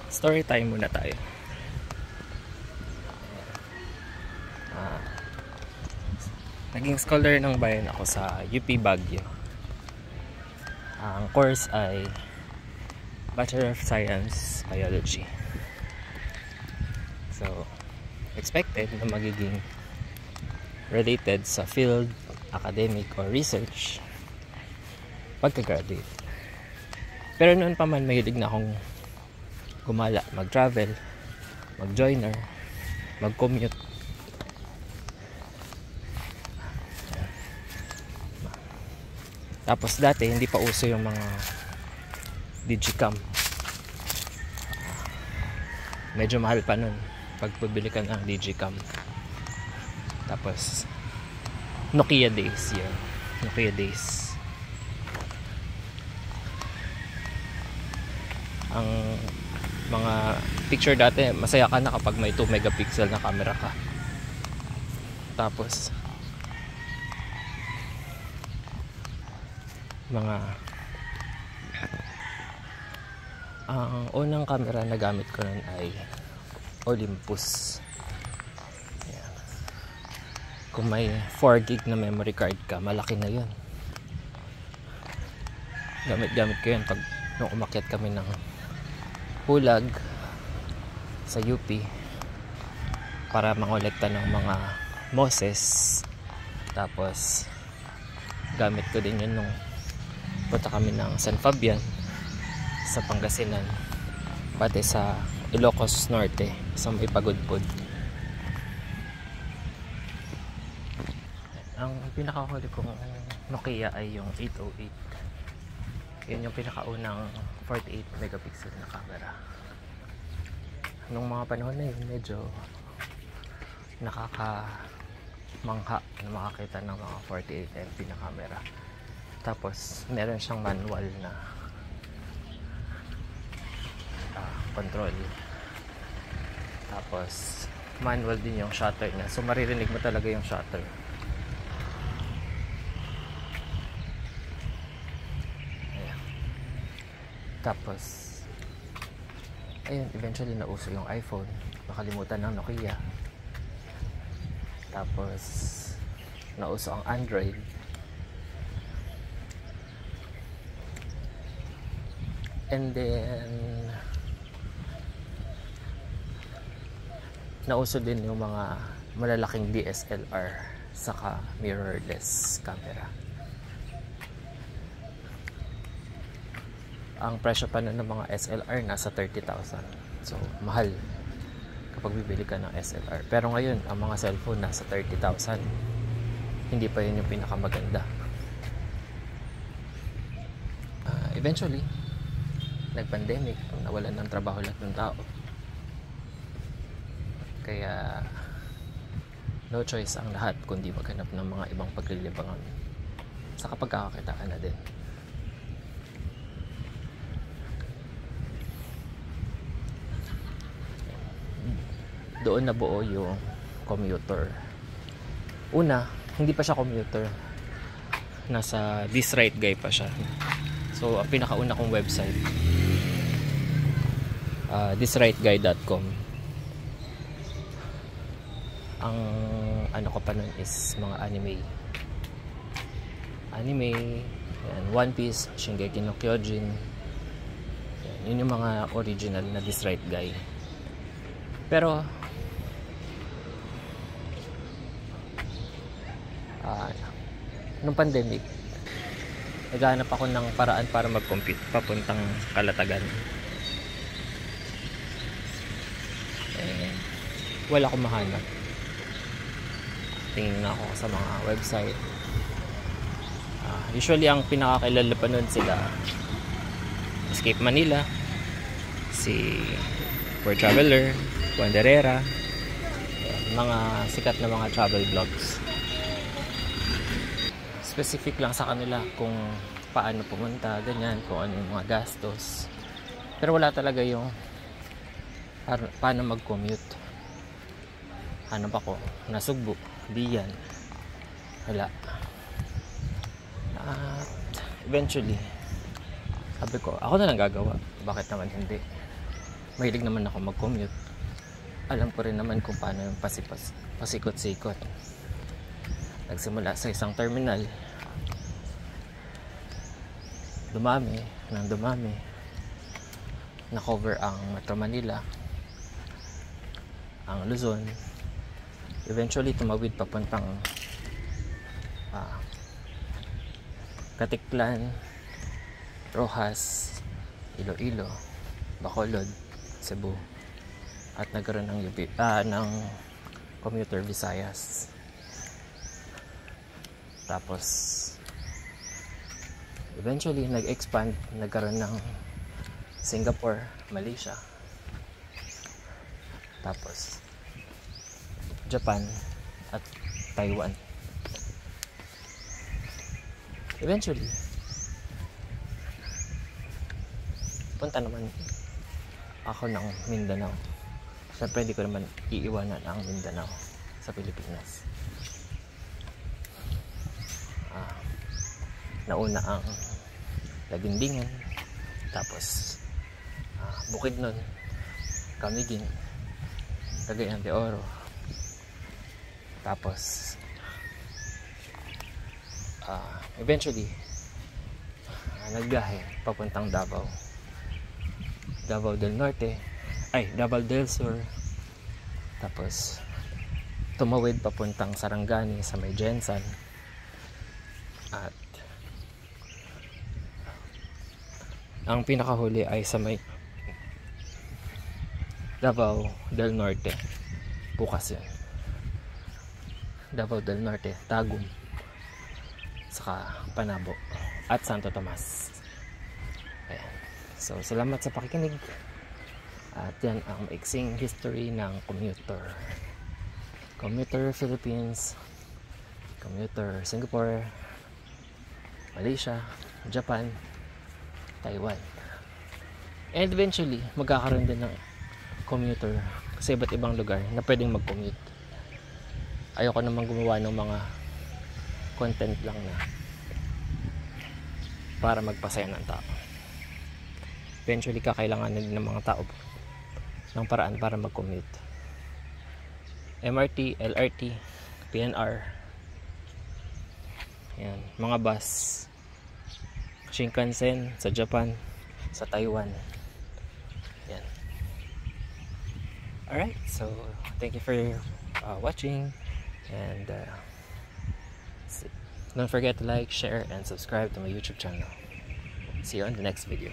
Story time muna tayo. Naging scholar ng bayan ako sa UP Baguio. Ang course ay Bachelor of Science Biology. So, expected na magiging related sa field, academic, or research pagka-graduate. Pero noon pa man, mahilig na akong gumala, mag-travel, mag-joiner, mag-commute. Tapos dati hindi pa uso yung mga digicam. Medyo mahal pa nun pag pabili ka ng digicam. Tapos Nokia days yun. Nokia days. Ang mga picture dati, masaya ka na kapag may 2 megapixel na camera ka. Tapos ang unang camera na gamit ko nun ay Olympus. Ayan. Kung may 4 gig na memory card ka, malaki na yun. Gamit ko yun pag nung umakyat kami ng Hulag sa UP para mangolekta ng mga moses. Tapos gamit ko din yun nung punta kami ng San Fabian sa Pangasinan, pati sa Ilocos Norte sa may Pagudpud. Ang pinakahuli kong Nokia ay yung 808. Yun yung pinakaunang 48 megapixel na camera. Nung mga panahon na yun, medyo nakakamangha na makakita ng mga 48 MP na camera. Tapos meron siyang manual na control. Tapos manual din yung shutter niya, so maririnig mo talaga yung shutter. Ayan. Tapos ayun, eventually nauso yung iPhone, nakalimutan ng Nokia. Tapos nauso ang Android. And then nauso din yung mga malalaking DSLR saka mirrorless camera. Ang presyo pa nun ng mga SLR nasa 30,000. So mahal kapag bibili ka ng SLR. Pero ngayon ang mga cellphone nasa 30,000. Hindi pa yun yung pinakamaganda. Eventually nag-pandemic, nawalan ng trabaho lahat ng tao. Kaya no choice ang lahat kundi maghanap ng mga ibang paglilibangan sa kapagkakakitaan na din. Doon nabuo yung commuter. Una, hindi pa siya commuter. Nasa This Right Guy pa siya. So, ang pinakauna kong website, thisrightguy.com. Ang ano ko pa nun is mga anime, yan, One Piece, Shingeki no Kyojin. Yan, yun yung mga original na This Right Guy. Pero nung pandemic, naghahanap ako ng paraan para mag-compute papuntang Kalatagan. Wala akong mahanap. Tingin na ako sa mga website. Usually ang pinakakilala pa nun sila Escape Manila, si For Traveler, Wanderera, mga sikat na mga travel vlogs. Specific lang sa kanila kung paano pumunta, ganyan, kung ano yung mga gastos. Pero wala talaga yung paano mag-commute. Ano ba ko? Nasugbo, di yan. Wala. At eventually, sabi ko, ako na lang gagawa. Bakit naman hindi? mahilig naman ako mag-commute. Alam ko rin naman kung paano yung pasikot-sikot. Nagsimula sa isang terminal, dumami, na-cover ang Metro Manila, ang Luzon, eventually tumawid papuntang Katiklan, Rojas, Iloilo, Bacolod, Cebu, at nagkaroon ng ng commuter Visayas. Tapos eventually nag-expand, nagkaroon ng Singapore, Malaysia, tapos Japan at Taiwan. Eventually punta naman ako ng Mindanao. Siyempre hindi ko naman iiwanan ang Mindanao sa Pilipinas. Nauna ang Lagindingan, tapos Bukidnon, Camiguin, Cagayan de Oro, tapos eventually nagbiyahe papuntang Davao del Norte, Davao del Sur, tapos tumawid papuntang Sarangani sa may Jensan, at ang pinakahuli ay sa may Davao del Norte. Bukas yun, Davao del Norte, Tagum, saka Panabo at Santo Tomas. Ayan. So salamat sa pakikinig, at yan ang maiksing history ng commuter Philippines, commuter Singapore, Malaysia, Japan, Taiwan, and eventually magkakaroon din ng commuter sa iba't ibang lugar na pwedeng mag-commute. Ayoko naman gumawa ng mga content lang na para magpasaya ng tao. Eventually kakailanganin ng mga tao ng paraan para mag-commute. MRT, LRT, PNR, yan, mga bus, Shinkansen sa Japan, sa Taiwan. Yan. Alright, so thank you for watching, and don't forget to like, share, and subscribe to my YouTube channel. See you on the next video.